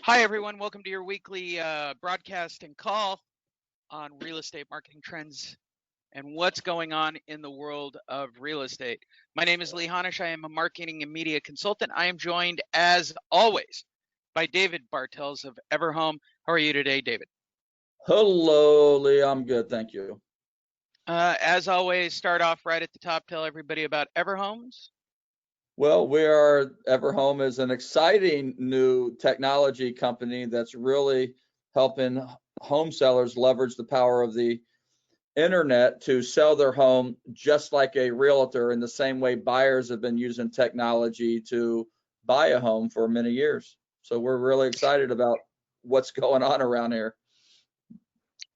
Hi, everyone. Welcome to your weekly broadcast and call on real estate marketing trends and what's going on in the world of real estate. My name is LeeHonish. I am a marketing and media consultant. I am joined, as always, by David Bartels of Everhome. How are you today, David? Hello, Lee. I'm good, thank you. As always, start off right at the top. Tell everybody about Everhomes. Well, Everhome is an exciting new technology company that's really helping home sellers leverage the power of the internet to sell their home just like a realtor in the same way buyers have been using technology to buy a home for many years. So we're really excited about what's going on around here.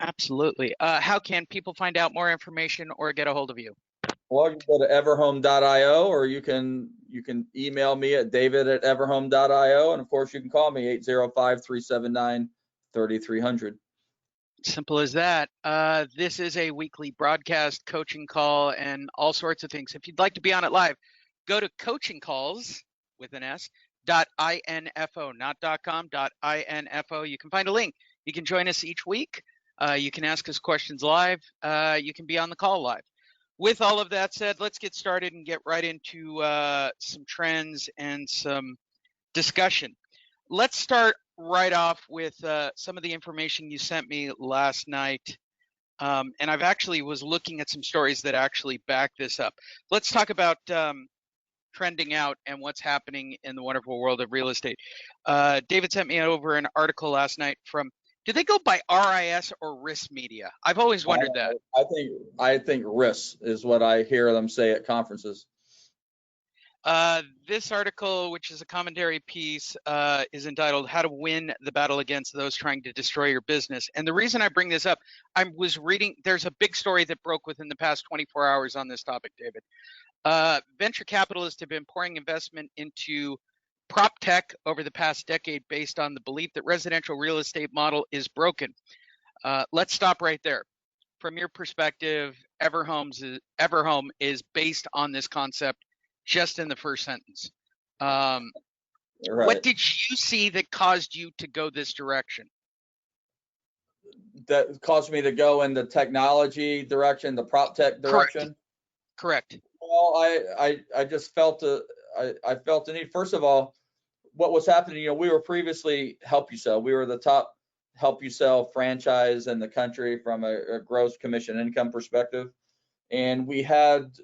Absolutely. How can people find out more information or get a hold of you? Well, you go to everhome.io, or you can email me at david@everhome.io, and of course you can call me 805-379-3300. Simple as that. This is a weekly broadcast, coaching call, and all sorts of things. If you'd like to be on it live, go to coaching calls with an S .info, not .com, .info. You can find a link. You can join us each week. You can ask us questions live. You can be on the call live. With all of that said, let's get started and get right into some trends and some discussion. Let's start right off with some of the information you sent me last night. And I've actually was looking at some stories that actually back this up. Let's talk about trending out and what's happening in the wonderful world of real estate. David sent me over an article last night from, do they go by RIS or RIS Media? I've always wondered that. I think RIS is what I hear them say at conferences. This article, which is a commentary piece, is entitled How to Win the Battle Against Those Trying to Destroy Your Business. And the reason I bring this up, I was reading, there's a big story that broke within the past 24 hours on this topic, David. Venture capitalists have been pouring investment into prop tech over the past decade based on the belief that residential real estate model is broken. Let's stop right there. From your perspective, Everhome is based on this concept just in the first sentence. Right. What did you see that caused you to go this direction? That caused me to go in the technology direction, the prop tech direction? Correct. Well, I just felt I felt the need. First of all, what was happening, we were previously Help You Sell. We were the top Help You Sell franchise in the country from a gross commission income perspective. And we had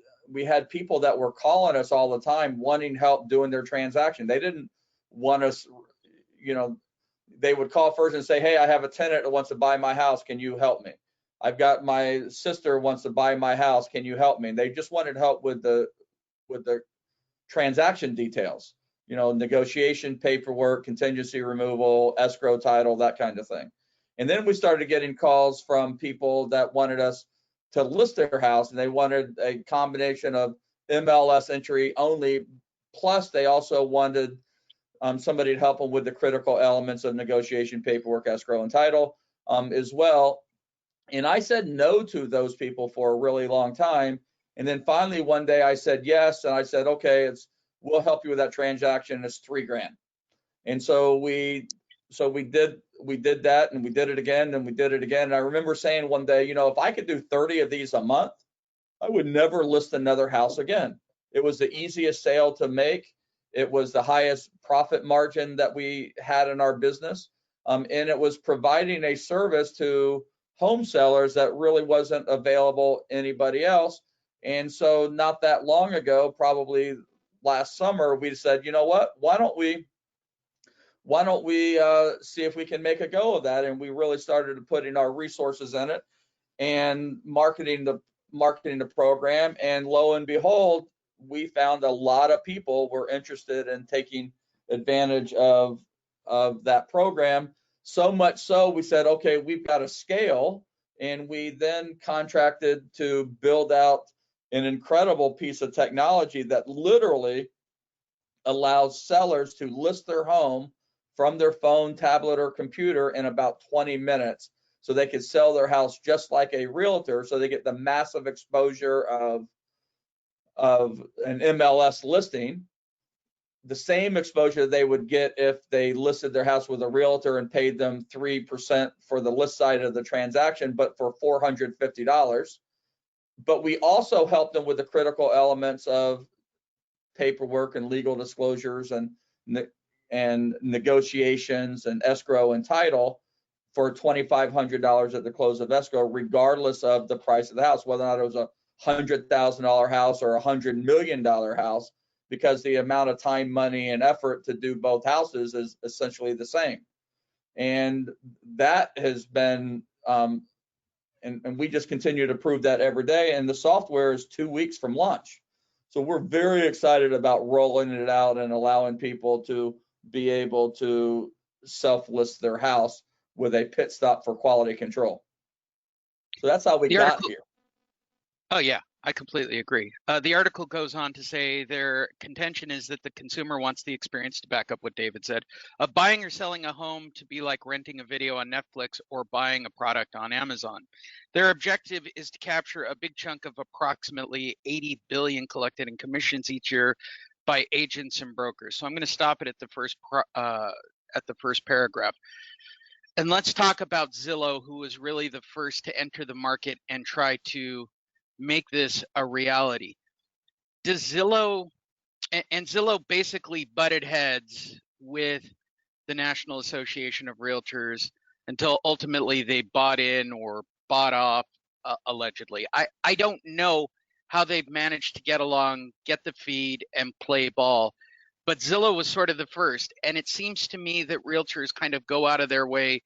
people that were calling us all the time wanting help doing their transaction. They didn't want us, they would call first and say, hey, I have a tenant that wants to buy my house. Can you help me? I've got my sister wants to buy my house. Can you help me? And they just wanted help with the transaction details, negotiation, paperwork, contingency removal, escrow title, that kind of thing. And then we started getting calls from people that wanted us to list their house, and they wanted a combination of MLS entry only, plus they also wanted somebody to help them with the critical elements of negotiation, paperwork, escrow, and title as well. And I said no to those people for a really long time. And then finally one day I said yes, and I said, okay, we'll help you with that transaction. It's $3,000. And so we did that, and we did it again, and we did it again. And I remember saying one day, if I could do 30 of these a month, I would never list another house again. It was the easiest sale to make. It was the highest profit margin that we had in our business. And it was providing a service to home sellers that really wasn't available anybody else. And so not that long ago, probably last summer, we said, you know what, why don't we see if we can make a go of that? And we really started putting our resources in it and marketing the program. And lo and behold, we found a lot of people were interested in taking advantage of that program. So much so we said, okay, we've got to scale. And we then contracted to build out an incredible piece of technology that literally allows sellers to list their home from their phone, tablet, or computer in about 20 minutes. So they could sell their house just like a realtor. So they get the massive exposure of an MLS listing. the same exposure they would get if they listed their house with a realtor and paid them 3% for the list side of the transaction, but for $450. But we also help them with the critical elements of paperwork and legal disclosures and negotiations and escrow and title for $2,500 at the close of escrow, regardless of the price of the house, whether or not it was a $100,000 house or a $100 million house, because the amount of time, money, and effort to do both houses is essentially the same. And that has been, and we just continue to prove that every day. And the software is 2 weeks from launch. So we're very excited about rolling it out and allowing people to be able to self-list their house with a pit stop for quality control. So that's how we got here. Oh, yeah, I completely agree. The article goes on to say their contention is that the consumer wants the experience, to back up what David said, of buying or selling a home to be like renting a video on Netflix or buying a product on Amazon. Their objective is to capture a big chunk of approximately $80 billion collected in commissions each year by agents and brokers. So I'm going to stop it at the first paragraph. And let's talk about Zillow, who was really the first to enter the market and try to make this a reality. Does Zillow, and Zillow basically butted heads with the National Association of Realtors until ultimately they bought in or bought off, allegedly. I don't know how they've managed to get along, get the feed, and play ball, but Zillow was sort of the first. And it seems to me that realtors kind of go out of their way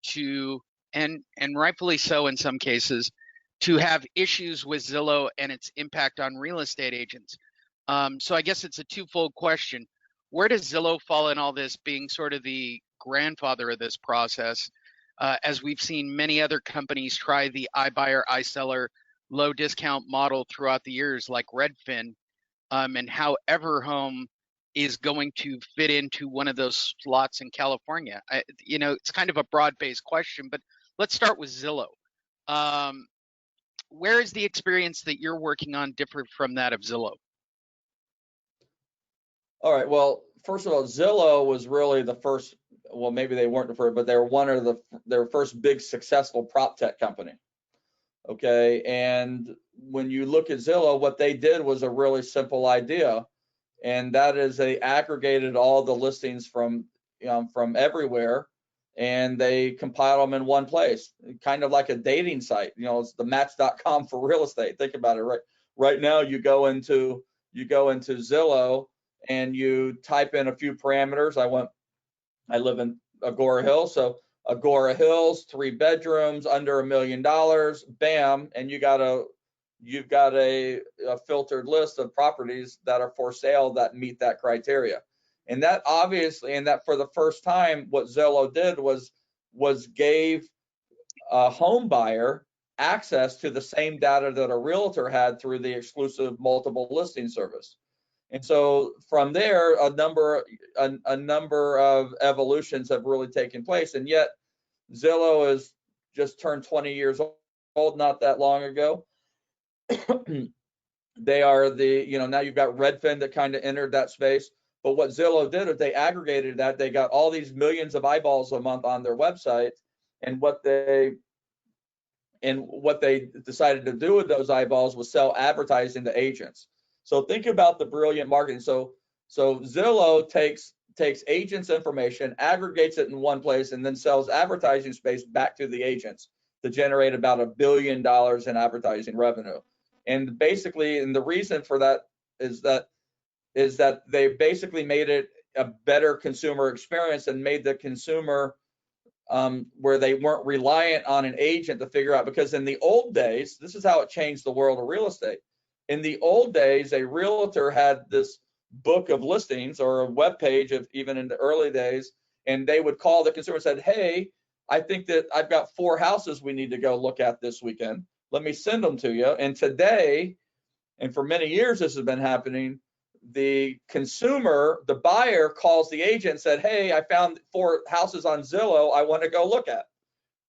to, and rightfully so in some cases, to have issues with Zillow and its impact on real estate agents. So I guess it's a twofold question. Where does Zillow fall in all this, being sort of the grandfather of this process, as we've seen many other companies try the iBuyer, iSeller, low discount model throughout the years, like Redfin, and how Everhome is going to fit into one of those slots in California? It's kind of a broad-based question, but let's start with Zillow. Where is the experience that you're working on different from that of Zillow? All right. Well, first of all, Zillow was really the first. Well, maybe they weren't the first, but they were one of their first big successful prop tech company. Okay. And when you look at Zillow, what they did was a really simple idea, and that is they aggregated all the listings from everywhere, and they compiled them in one place, kind of like a dating site. It's the Match.com for real estate. Think about it. Right now, you go into Zillow and you type in a few parameters. I live in Agora Hills, so Agora Hills, 3 bedrooms, under $1 million, bam, and you've got a filtered list of properties that are for sale that meet that criteria. And that obviously, and that for the first time, what Zillow did was gave a home buyer access to the same data that a realtor had through the exclusive multiple listing service. And so from there, a number of evolutions have really taken place. And yet Zillow has just turned 20 years old not that long ago. They are now you've got Redfin that kind of entered that space. But what Zillow did is they aggregated that. They got all these millions of eyeballs a month on their website, and what they decided to do with those eyeballs was sell advertising to agents. So think about the brilliant marketing. So Zillow takes agents' information, aggregates it in one place, and then sells advertising space back to the agents to generate about $1 billion in advertising revenue. And basically, and the reason for that is that they basically made it a better consumer experience and made the consumer where they weren't reliant on an agent to figure out. Because in the old days, this is how it changed the world of real estate. In the old days, a realtor had this book of listings or a web page of, even in the early days, and they would call the consumer and said, hey, I think that I've got 4 houses we need to go look at this weekend. Let me send them to you. And today, and for many years this has been happening, the consumer, the buyer, calls the agent and said, hey, I found 4 houses on Zillow I want to go look at.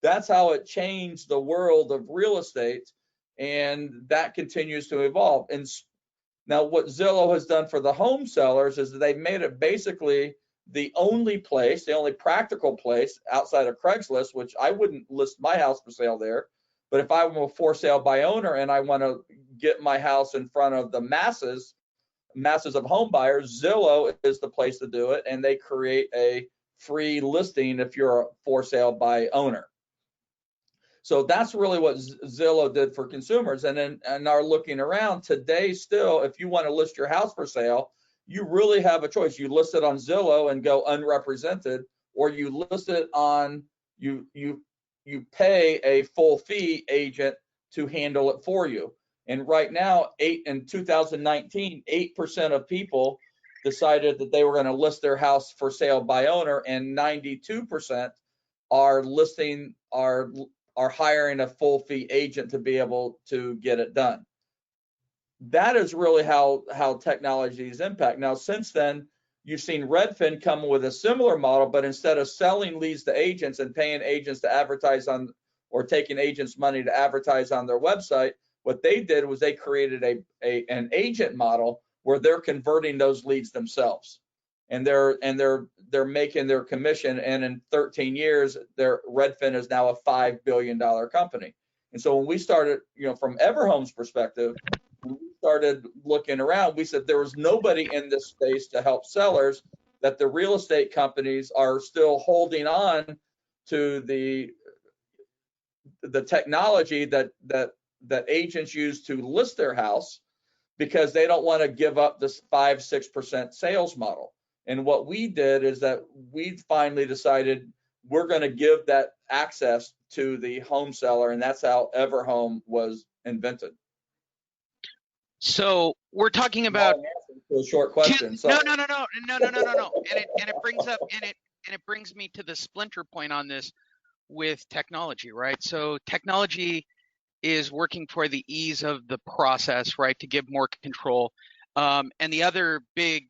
That's how it changed the world of real estate, and that continues to evolve. And Now, what Zillow has done for the home sellers is that they've made it basically the only place, the only practical place outside of Craigslist, which I wouldn't list my house for sale there. But if I'm a for sale by owner and I want to get my house in front of the masses of home buyers, Zillow is the place to do it. And they create a free listing if you're a for sale by owner. So that's really what Zillow did for consumers. And are looking around today still, if you want to list your house for sale, you really have a choice. You list it on Zillow and go unrepresented, or you list it on, you pay a full fee agent to handle it for you. And right now, in 2019, 8% of people decided that they were going to list their house for sale by owner, and 92% are hiring a full fee agent to be able to get it done. That is really how technology's impact. Now, since then, you've seen Redfin come with a similar model, but instead of selling leads to agents and paying agents to advertise on, or taking agents' money to advertise on their website, what they did was they created an agent model where they're converting those leads themselves. And they're making their commission, and in 13 years, their Redfin is now a $5 billion company. And so when we started, from Everhome's perspective, when we started looking around, we said there was nobody in this space to help sellers, that the real estate companies are still holding on to the technology that agents use to list their house, because they don't want to give up this 5-6% sales model. And what we did is that we finally decided we're going to give that access to the home seller, and that's how Everhome was invented. So we're talking about a short question. No. And it brings me to the splinter point on this with technology, right? So technology is working for the ease of the process, right, to give more control. And the other big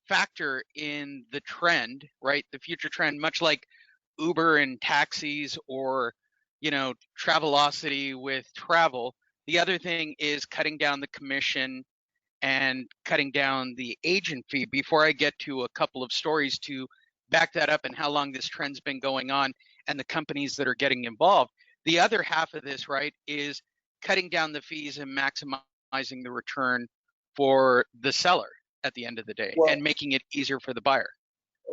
factor in the trend, right, the future trend, much like Uber and taxis, or Travelocity with travel, the other thing is cutting down the commission and cutting down the agent fee. Before I get to a couple of stories to back that up and how long this trend's been going on and the companies that are getting involved, the other half of this, right, is cutting down the fees and maximizing the return for the seller at the end of the day, and making it easier for the buyer.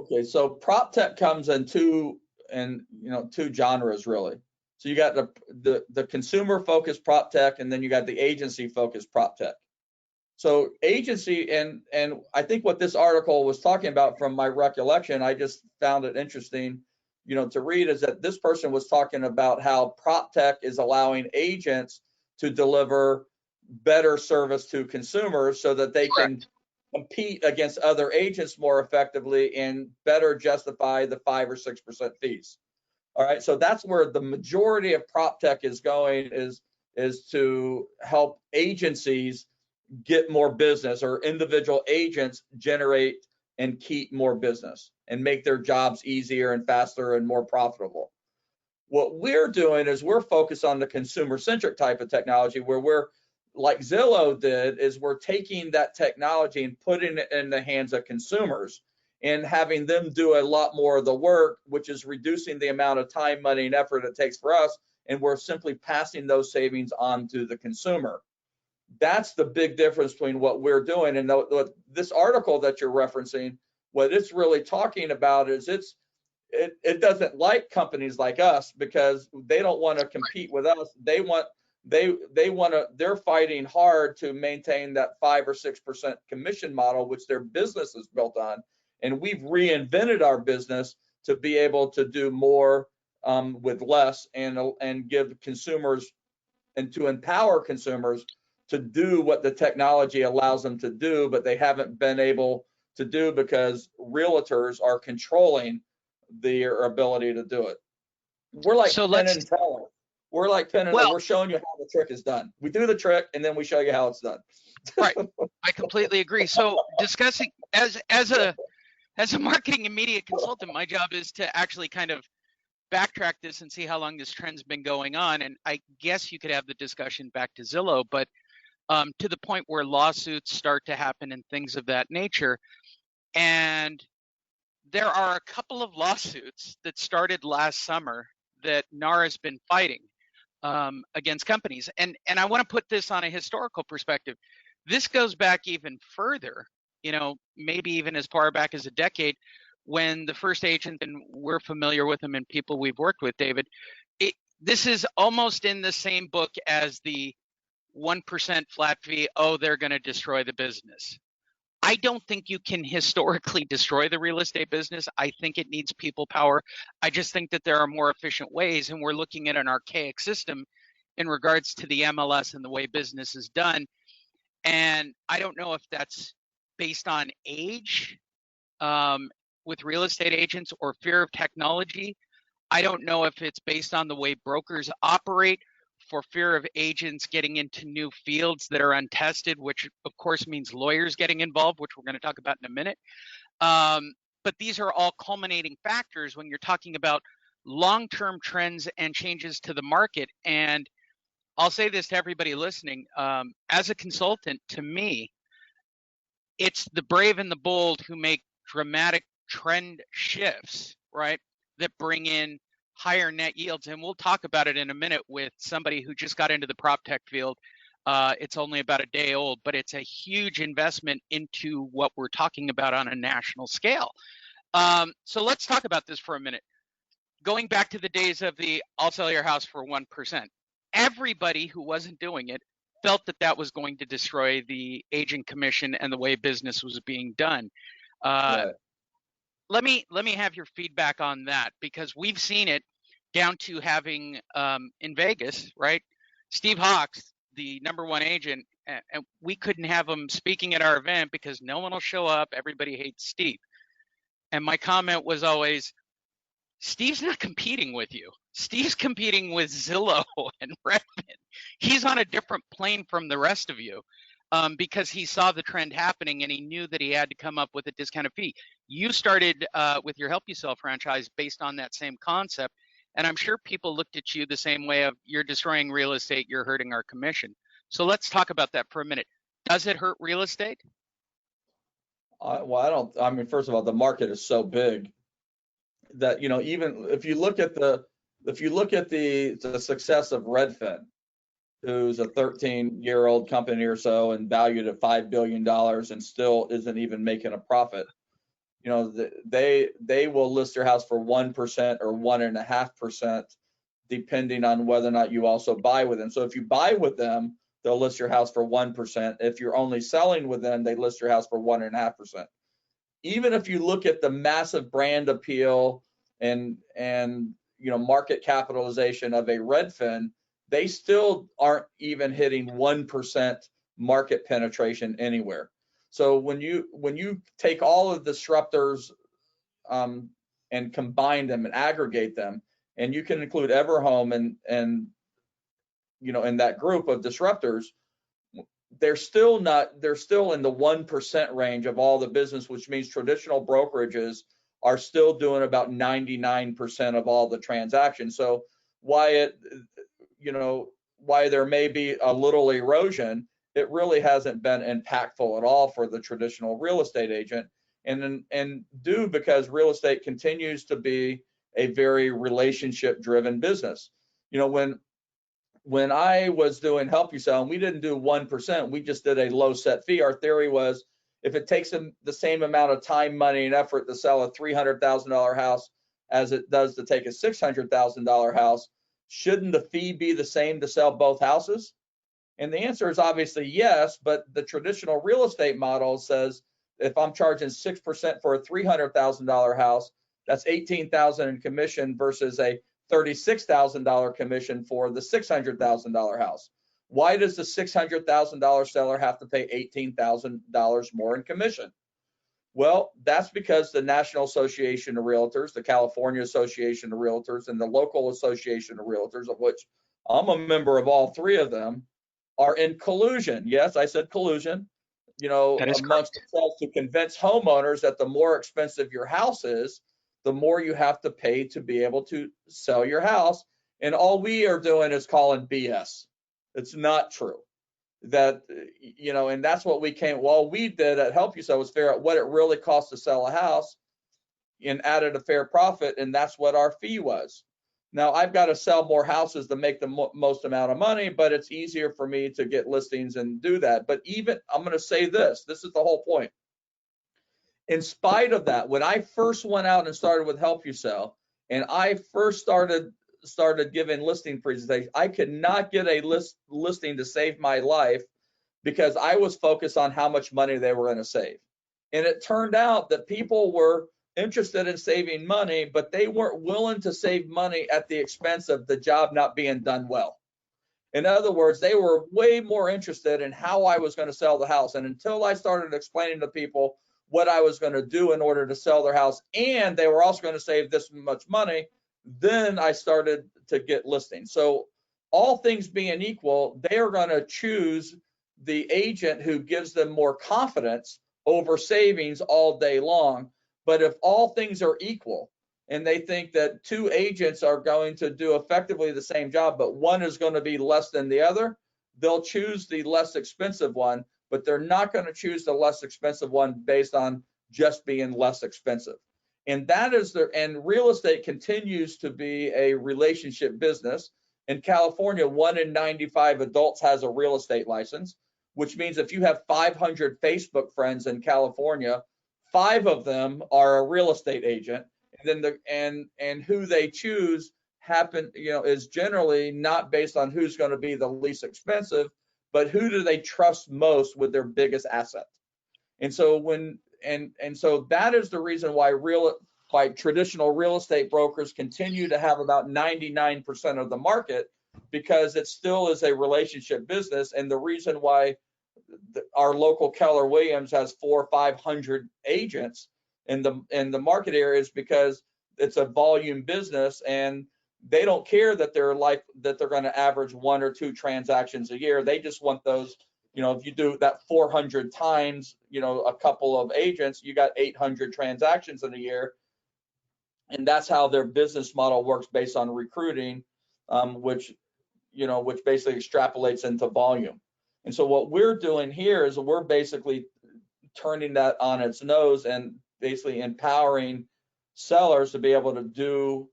Okay, so prop tech comes in two genres really. So you got the consumer focused prop tech, and then you got the agency focused prop tech. So agency, and I think what this article was talking about, from my recollection, I just found it interesting, to read, is that this person was talking about how prop tech is allowing agents to deliver better service to consumers so that they can compete against other agents more effectively and better justify the 5 or 6% fees. All right, so that's where the majority of prop tech is going, is to help agencies get more business, or individual agents generate and keep more business and make their jobs easier and faster and more profitable. What we're doing is we're focused on the consumer-centric type of technology, where we're, like Zillow did, is we're taking that technology and putting it in the hands of consumers and having them do a lot more of the work, which is reducing the amount of time, money, and effort it takes for us, and we're simply passing those savings on to the consumer. That's the big difference between what we're doing. And this article that you're referencing, what it's really talking about is it doesn't like companies like us, because they don't want to compete with us. They're fighting hard to maintain that 5 or 6% commission model, which their business is built on. And we've reinvented our business to be able to do more with less, and give consumers, and to empower consumers to do what the technology allows them to do, but they haven't been able to do because realtors are controlling their ability to do it. We're like Penn and Teller. We're like Penn and Teller. We're showing you how the trick is done. We do the trick, and then we show you how it's done. Right. I completely agree. So discussing as a marketing and media consultant, my job is to actually kind of backtrack this and see how long this trend's been going on. And I guess you could have the discussion back to Zillow, but to the point where lawsuits start to happen and things of that nature. And there are a couple of lawsuits that started last summer that NARA's been fighting against companies. And I want to put this on a historical perspective. This goes back even further, maybe even as far back as a decade, when the first agent, and we're familiar with them and people we've worked with, David, this is almost in the same book as the 1% flat fee. Oh, they're going to destroy the business. I don't think you can historically destroy the real estate business. I think it needs people power. I just think that there are more efficient ways, and we're looking at an archaic system in regards to the MLS and the way business is done. And I don't know if that's based on age with real estate agents or fear of technology. I don't know if it's based on the way brokers operate for fear of agents getting into new fields that are untested, which of course means lawyers getting involved, which we're going to talk about in a minute. But these are all culminating factors when you're talking about long-term trends and changes to the market. And I'll say this to everybody listening, as a consultant, to me, it's the brave and the bold who make dramatic trend shifts, right, that bring in higher net yields. And we'll talk about it in a minute with somebody who just got into the prop tech field. It's only about a day old, but it's a huge investment into what we're talking about on a national scale. So let's talk about this for a minute. Going back to the days of the I'll sell your house for 1%, everybody who wasn't doing it felt that that was going to destroy the agent commission and the way business was being done. Right. Let me have your feedback on that, because we've seen it down to having in Vegas, right? Steve Hawks, the #1 agent, and we couldn't have him speaking at our event because no one will show up. Everybody hates Steve. And my comment was always, Steve's not competing with you. Steve's competing with Zillow and Redfin. He's on a different plane from the rest of you because he saw the trend happening and he knew that he had to come up with a discounted fee. You started with your Help You Sell franchise based on that same concept. And I'm sure people looked at you the same way of, you're destroying real estate, you're hurting our commission. So let's talk about that for a minute. Does it hurt real estate? I mean, first of all, the market is so big that, even if you look at the success of Redfin, who's a 13-year-old company or so and valued at $5 billion and still isn't even making a profit, they will list their house for 1% or 1.5%, depending on whether or not you also buy with them. So if you buy with them, they'll list your house for 1%. If you're only selling with them, they list your house for 1.5%. Even if you look at the massive brand appeal and market capitalization of a Redfin, they still aren't even hitting 1% market penetration anywhere. So when you take all of the disruptors and combine them and aggregate them, and you can include Everhome and in that group of disruptors, they're still in the 1% range of all the business, which means traditional brokerages are still doing about 99% of all the transactions. So why there may be a little erosion, it really hasn't been impactful at all for the traditional real estate agent, and because real estate continues to be a very relationship driven business. When I was doing Help You Sell, and we didn't do 1%, we just did a low set fee. Our theory was, if it takes them the same amount of time, money, and effort to sell a $300,000 house as it does to take a $600,000 house, shouldn't the fee be the same to sell both houses? And the answer is obviously yes, but the traditional real estate model says if I'm charging 6% for a $300,000 house, that's $18,000 in commission versus a $36,000 commission for the $600,000 house. Why does the $600,000 seller have to pay $18,000 more in commission? Well, that's because the National Association of Realtors, the California Association of Realtors, and the local Association of Realtors, of which I'm a member of all three of them, are in collusion. Yes, I said collusion, amongst themselves to convince homeowners that the more expensive your house is, the more you have to pay to be able to sell your house. And all we are doing is calling BS. It's not true. that, and that's what we did at Help You Sell was figure out what it really costs to sell a house and added a fair profit, and that's what our fee was. Now I've got to sell more houses to make the most amount of money, but it's easier for me to get listings and do that. But even, I'm going to say this is the whole point. In spite of that, when I first went out and started with Help You Sell, and I first started giving listing presentations, I could not get a listing to save my life because I was focused on how much money they were going to save. And it turned out that people were interested in saving money, but they weren't willing to save money at the expense of the job not being done well. In other words, they were way more interested in how I was going to sell the house. And until I started explaining to people what I was going to do in order to sell their house, and they were also going to save this much money, then I started to get listings. So all things being equal, they are going to choose the agent who gives them more confidence over savings all day long. But if all things are equal and they think that two agents are going to do effectively the same job, but one is going to be less than the other, they'll choose the less expensive one, but they're not going to choose the less expensive one based on just being less expensive. And and real estate continues to be a relationship business. In California, 1 in 95 adults has a real estate license, which means if you have 500 Facebook friends in California, 5 of them are a real estate agent. And then and who they choose is generally not based on who's going to be the least expensive, but who do they trust most with their biggest asset. And so so that is the reason why traditional real estate brokers continue to have about 99% of the market, because it still is a relationship business. And the reason why our local Keller Williams has 400 or 500 agents in the market area is because it's a volume business, and they don't care that they're going to average 1 or 2 transactions a year. They just want those. If you do that 400 times, a couple of agents, you got 800 transactions in a year. And that's how their business model works based on recruiting, which basically extrapolates into volume. And so what we're doing here is we're basically turning that on its nose and basically empowering sellers to be able to do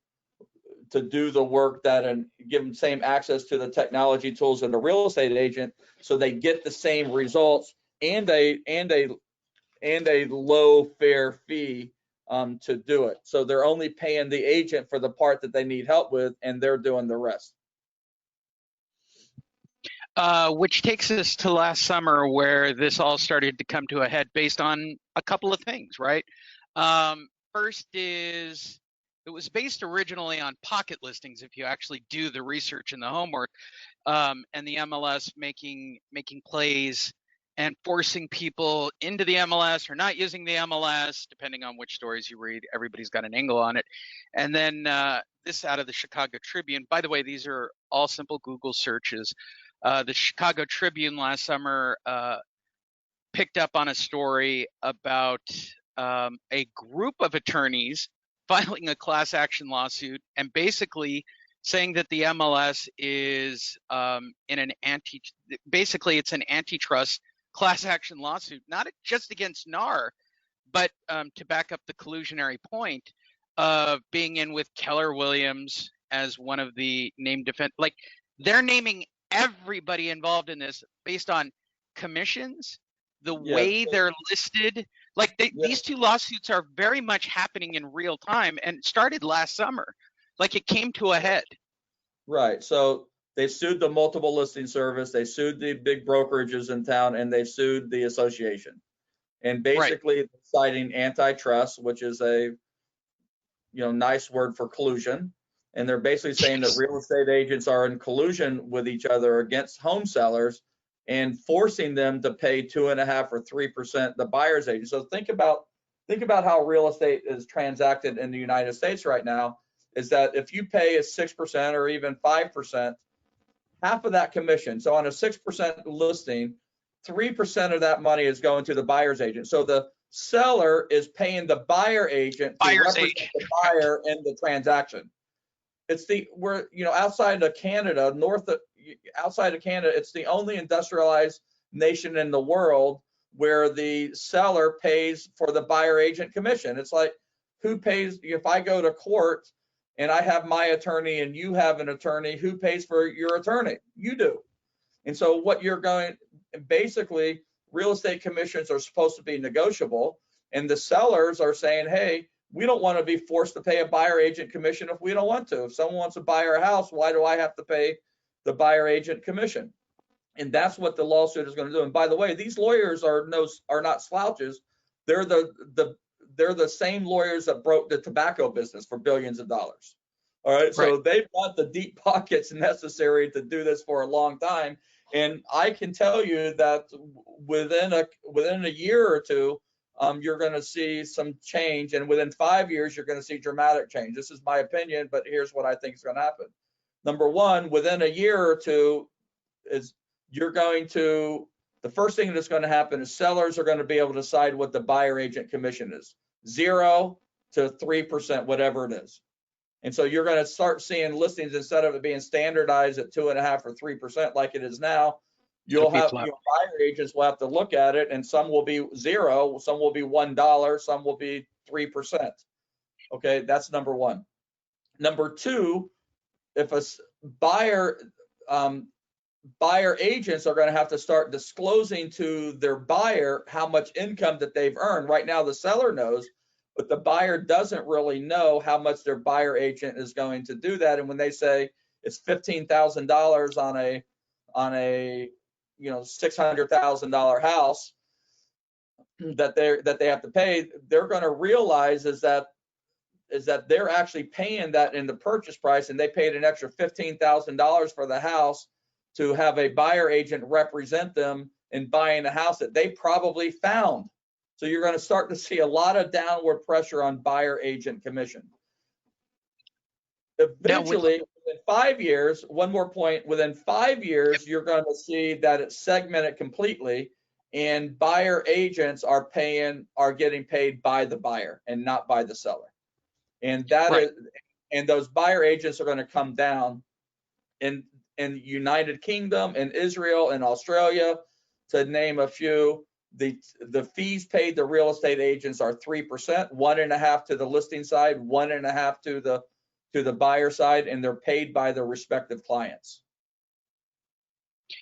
the work and give them same access to the technology tools of the real estate agent, so they get the same results and a low fair fee to do it. So they're only paying the agent for the part that they need help with, and they're doing the rest. Which takes us to last summer, where this all started to come to a head based on a couple of things, right? First is, it was based originally on pocket listings, if you actually do the research and the homework, and the MLS making plays and forcing people into the MLS or not using the MLS, depending on which stories you read. Everybody's got an angle on it. And then this out of the Chicago Tribune. By the way, these are all simple Google searches. The Chicago Tribune last summer picked up on a story about a group of attorneys filing a class action lawsuit and basically saying that the MLS is it's an antitrust class action lawsuit, not just against NAR, but to back up the collusionary point of being in with Keller Williams as one of the named defense. Like, they're naming everybody involved in this based on commissions, the way they're listed. Like, these 2 lawsuits are very much happening in real time, and it started last summer. Like, it came to a head. Right. So they sued the multiple listing service, they sued the big brokerages in town, and they sued the association. And basically citing antitrust, which is a nice word for collusion. And they're basically saying that real estate agents are in collusion with each other against home sellers and forcing them to pay 2.5% or 3% the buyer's agent. So think about how real estate is transacted in the United States right now, is that if you pay a 6% or even 5%, half of that commission. So on a 6% listing, 3% of that money is going to the buyer's agent. So the seller is paying the buyer agent to represent the buyer in the transaction. We're outside of Canada, north of outside of Canada, it's the only industrialized nation in the world where the seller pays for the buyer agent commission. It's like, who pays? If I go to court and I have my attorney and you have an attorney, who pays for your attorney? You do. And so what you're going, basically, real estate commissions are supposed to be negotiable, and the sellers are saying, hey, we don't want to be forced to pay a buyer agent commission if we don't want to. If someone wants to buy our house, why do I have to pay the buyer agent commission? And that's what the lawsuit is going to do. And by the way, these lawyers are not slouches. They're the same lawyers that broke the tobacco business for billions of dollars. All right, so they've got the deep pockets necessary to do this for a long time. And I can tell you that within a year or two, you're going to see some change, and within 5 years, you're going to see dramatic change. This is my opinion, but here's what I think is going to happen. Number one, within a year or two, the first thing that's going to happen is sellers are going to be able to decide what the buyer agent commission is, 0 to 3%, whatever it is. And so you're going to start seeing listings, instead of it being standardized at 2.5% or 3% like it is now, your buyer agents will have to look at it, and some will be 0, some will be $1, some will be 3%. Okay, that's number one. Number two, if a buyer agents are going to have to start disclosing to their buyer how much income that they've earned. Right now, the seller knows, but the buyer doesn't really know how much their buyer agent is going to do that. And when they say it's $15,000 on a $600,000 house that they have to pay, they're going to realize is that they're actually paying that in the purchase price, and they paid an extra $15,000 for the house to have a buyer agent represent them in buying a house that they probably found. So you're going to start to see a lot of downward pressure on buyer agent commission. Eventually, within 5 years, one more point, within 5 years, you're going to see that it's segmented completely, and buyer agents are getting paid by the buyer and not by the seller. And and those buyer agents are going to come down in United Kingdom, in Israel, in Australia, to name a few. The fees paid to real estate agents are 3%, 1.5% to the listing side, 1.5% to the buyer side, and they're paid by their respective clients.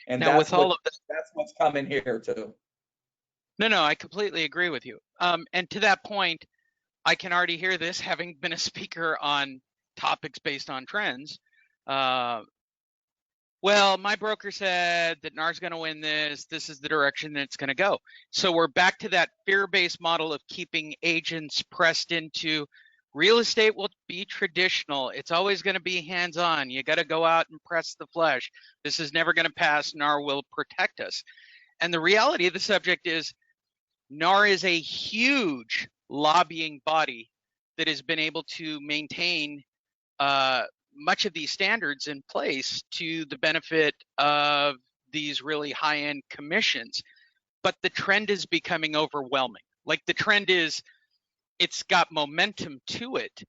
And now, that's what's coming here too. No, I completely agree with you. And to that point, I can already hear this, having been a speaker on topics based on trends. Well, my broker said that NAR's going to win this. This is the direction that it's going to go. So we're back to that fear-based model of keeping agents pressed into real estate will be traditional. It's always going to be hands-on. You got to go out and press the flesh. This is never going to pass. NAR will protect us. And the reality of the subject is NAR is a huge lobbying body that has been able to maintain much of these standards in place to the benefit of these really high-end commissions. But the trend is becoming overwhelming. Like, the trend is, it's got momentum to it.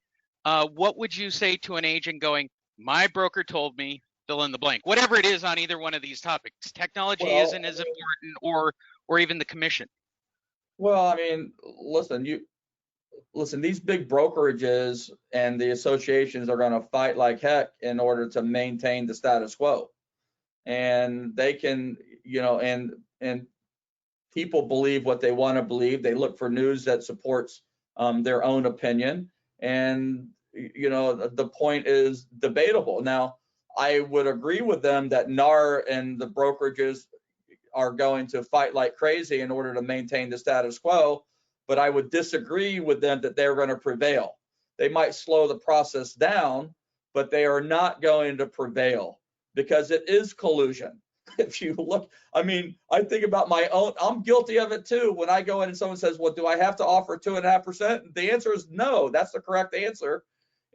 What would you say to an agent going, my broker told me, fill in the blank, whatever it is on either one of these topics? Technology isn't as important, or even the commission. Well, I mean, listen, these big brokerages and the associations are going to fight like heck in order to maintain the status quo. And they can, and people believe what they want to believe. They look for news that supports their own opinion. And, the point is debatable. Now, I would agree with them that NAR and the brokerages are going to fight like crazy in order to maintain the status quo, but I would disagree with them that they're going to prevail. They might slow the process down, but they are not going to prevail, because it is collusion. If you look, I mean, I think about my own, I'm guilty of it too. When I go in and someone says, well, do I have to offer 2.5%? The answer is no, that's the correct answer.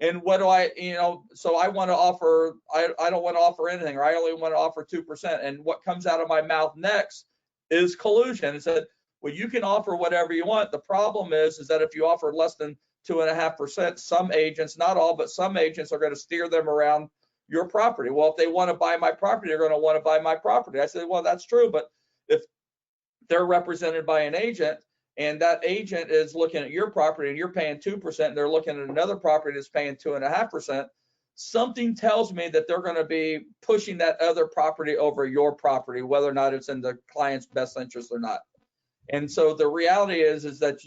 And what do so I want to offer, I don't want to offer anything, or I only want to offer 2%. And what comes out of my mouth next is collusion. It said, well, you can offer whatever you want. The problem is that if you offer less than 2.5%, some agents, not all, but some agents are going to steer them around your property. Well, if they want to buy my property, they're going to want to buy my property. I said, well, that's true, but if they're represented by an agent and that agent is looking at your property and you're paying 2%, and they're looking at another property that's paying 2.5%, something tells me that they're going to be pushing that other property over your property, whether or not it's in the client's best interest or not. And so the reality is that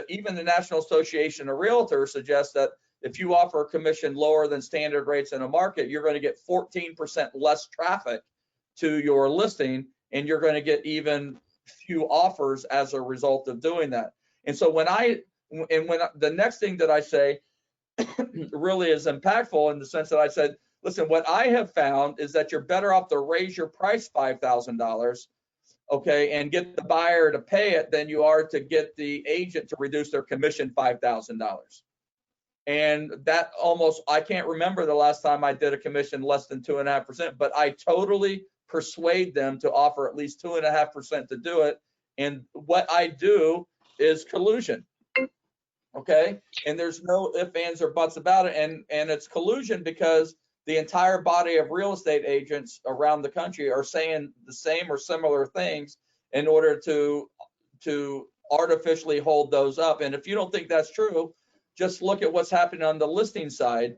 even the National Association of Realtors suggests that if you offer a commission lower than standard rates in a market, you're going to get 14% less traffic to your listing, and you're going to get even few offers as a result of doing that. And so when the next thing that I say really is impactful in the sense that I said, listen, what I have found is that you're better off to raise your price $5,000, okay, and get the buyer to pay it than you are to get the agent to reduce their commission $5,000. And that I can't remember the last time I did a commission less than 2.5%, but I totally persuade them to offer at least 2.5% to do it. And what I do is collusion. Okay, and there's no ifs, ands, or buts about it, and it's collusion because the entire body of real estate agents around the country are saying the same or similar things in order to artificially hold those up. And if you don't think that's true, just look at what's happening on the listing side.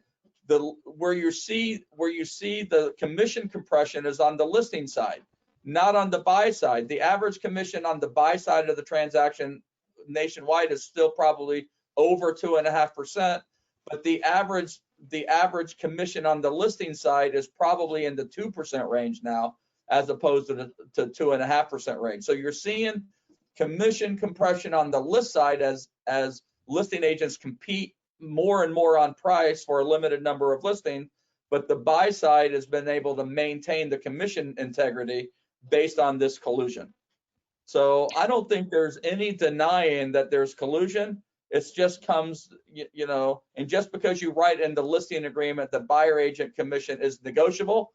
Where you see the commission compression is on the listing side, not on the buy side. The average commission on the buy side of the transaction nationwide is still probably over 2.5%, but the average commission on the listing side is probably in the 2% range now, as opposed to the 2.5% range. So you're seeing commission compression on the list side as listing agents compete more and more on price for a limited number of listings, but the buy side has been able to maintain the commission integrity based on this collusion. So I don't think there's any denying that there's collusion. It just comes, and just because you write in the listing agreement the buyer agent commission is negotiable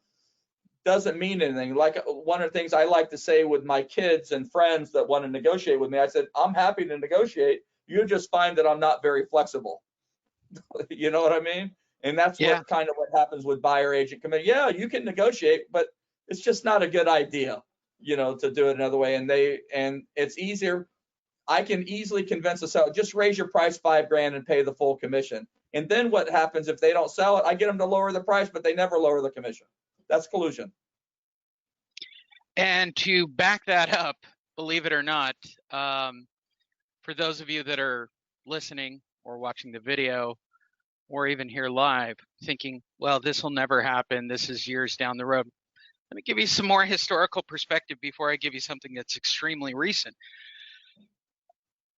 doesn't mean anything. Like one of the things I like to say with my kids and friends that want to negotiate with me, I said, I'm happy to negotiate. You just find that I'm not very flexible. You know what I mean? And that's what happens with buyer agent commission. Yeah, you can negotiate, but it's just not a good idea, to do it another way. And it's easier. I can easily convince a seller, just raise your price $5,000 and pay the full commission. And then what happens if they don't sell it? I get them to lower the price, but they never lower the commission. That's collusion. And to back that up, believe it or not, for those of you that are listening or watching the video or even here live thinking, well, this will never happen, this is years down the road, let me give you some more historical perspective before I give you something that's extremely recent.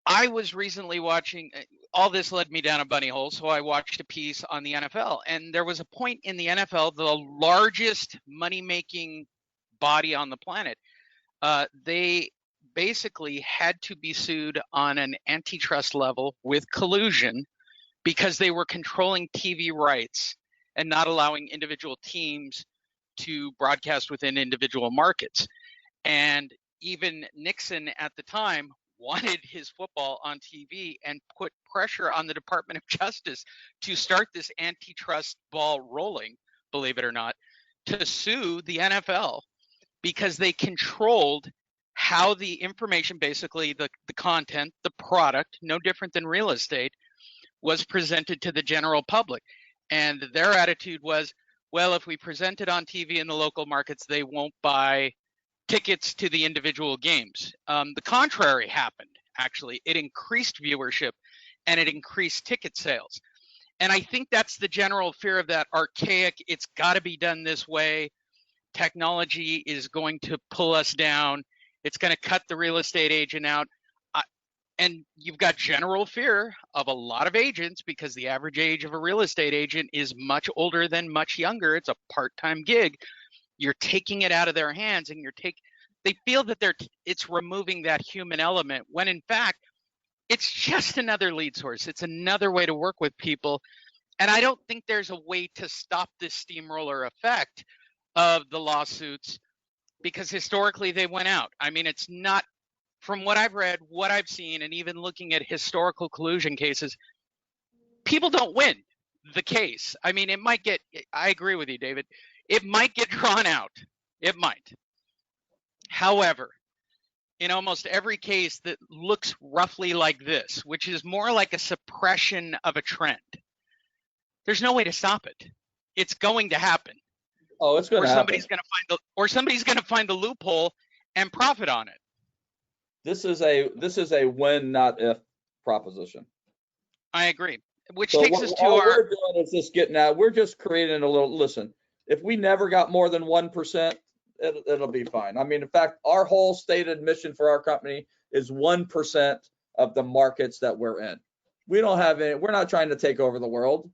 I was recently watching, all this led me down a bunny hole, so I watched a piece on the NFL, and there was a point in the NFL, the largest money-making body on the planet, they basically had to be sued on an antitrust level with collusion because they were controlling TV rights and not allowing individual teams to broadcast within individual markets. And even Nixon at the time wanted his football on TV and put pressure on the Department of Justice to start this antitrust ball rolling, believe it or not, to sue the NFL because they controlled how the information, basically the content, the product, no different than real estate, was presented to the general public. And their attitude was, well, if we present it on TV in the local markets, they won't buy tickets to the individual games. The contrary happened, actually. It increased viewership and it increased ticket sales. And I think that's the general fear of that archaic, it's got to be done this way. Technology is going to pull us down. It's going to cut the real estate agent out. And you've got general fear of a lot of agents because the average age of a real estate agent is much older than much younger. It's a part-time gig. You're taking it out of their hands, and they feel that it's removing that human element, when in fact it's just another lead source. It's another way to work with people. And I don't think there's a way to stop this steamroller effect of the lawsuits because historically they went out. I mean, it's not, from what I've read, what I've seen, and even looking at historical collusion cases, people don't win. the case. I mean, I agree with you, David. It might get drawn out. It might. However, in almost every case that looks roughly like this, which is more like a suppression of a trend, there's no way to stop it. It's going to happen. Oh, it's going to happen. Somebody's going to find the loophole and profit on it. This is a when, not if proposition. I agree. Which So takes us to all our. we're doing is just getting out. We're just creating a little. Listen, if we never got more than 1%, it'll be fine. I mean, in fact, our whole stated mission for our company is 1% of the markets that we're in. We don't have any. We're not trying to take over the world.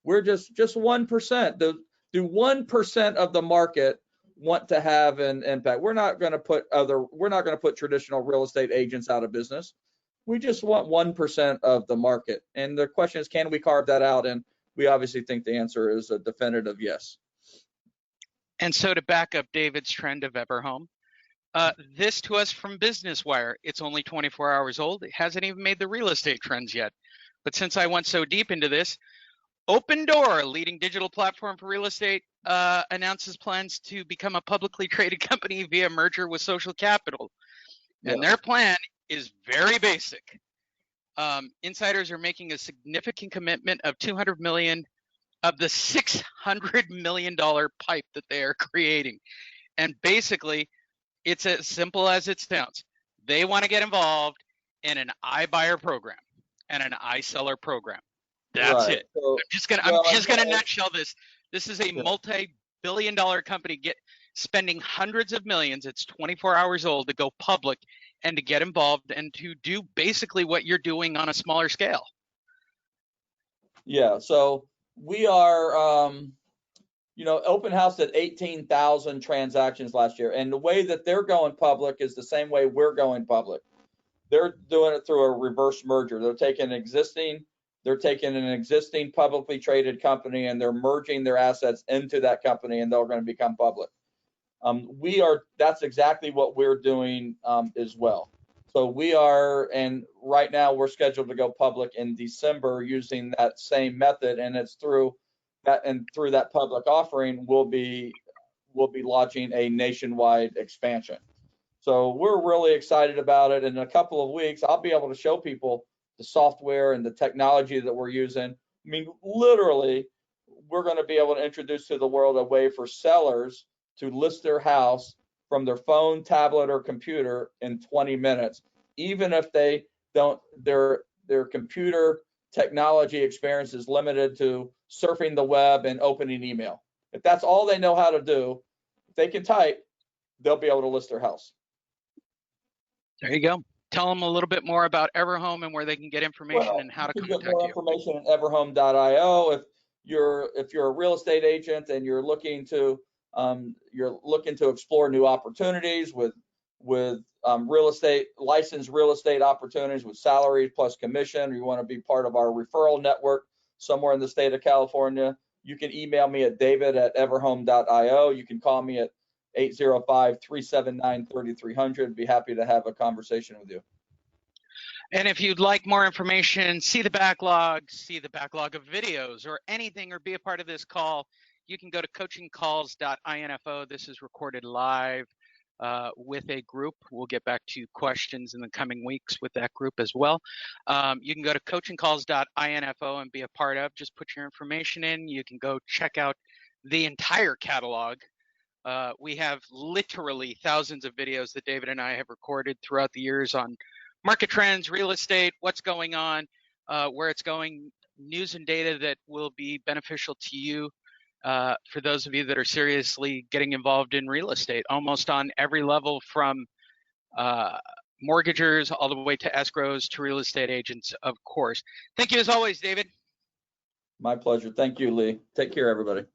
We're just 1%. Do 1% of the market want to have an impact? We're not going to put traditional real estate agents out of business. We just want 1% of the market. And the question is, can we carve that out? And we obviously think the answer is a definitive yes. And so to back up David's trend of Everhome, this to us from Business Wire, it's only 24 hours old. It hasn't even made the real estate trends yet. But since I went so deep into this, Open Door, a leading digital platform for real estate, announces plans to become a publicly traded company via merger with Social Capital. And their plan is very basic. Insiders are making a significant commitment of $200 million of the $600 million pipe that they are creating. And basically, it's as simple as it sounds. They want to get involved in an iBuyer program and an iSeller program. That's it. So, I'm just gonna nutshell this. This is a multi-billion-dollar company spending hundreds of millions. It's 24 hours old to go public and to get involved and to do basically what you're doing on a smaller scale. Yeah. So we are, open house at 18,000 transactions last year. And the way that they're going public is the same way we're going public. They're doing it through a reverse merger. They're taking an existing publicly traded company and they're merging their assets into that company and they're going to become public. That's exactly what we're doing as well. So we are, and right now we're scheduled to go public in December using that same method, and it's through that public offering, we'll be launching a nationwide expansion. So we're really excited about it. In a couple of weeks, I'll be able to show people the software and the technology that we're using. I mean, literally, we're going to be able to introduce to the world a way for sellers to list their house from their phone, tablet, or computer in 20 minutes, even if they don't, their computer technology experience is limited to surfing the web and opening email. If that's all they know how to do, if they can type, they'll be able to list their house. There you go. Tell them a little bit more about Everhome and where they can get information and how to contact you. Get more information at everhome.io. If you're a real estate agent and you're looking to explore new opportunities with licensed real estate opportunities with salaries plus commission, or you want to be part of our referral network somewhere in the state of California, you can email me at david@everhome.io. You can call me at 805-379-3300. Be happy to have a conversation with you. And if you'd like more information, see the backlog of videos or anything, or be a part of this call, you can go to coachingcalls.info. This is recorded live with a group. We'll get back to questions in the coming weeks with that group as well. You can go to coachingcalls.info and be a part of. Just put your information in. You can go check out the entire catalog. We have literally thousands of videos that David and I have recorded throughout the years on market trends, real estate, what's going on, where it's going, news and data that will be beneficial to you for those of you that are seriously getting involved in real estate, almost on every level, from mortgagers all the way to escrows to real estate agents, of course. Thank you as always, David. My pleasure. Thank you, Lee. Take care, everybody.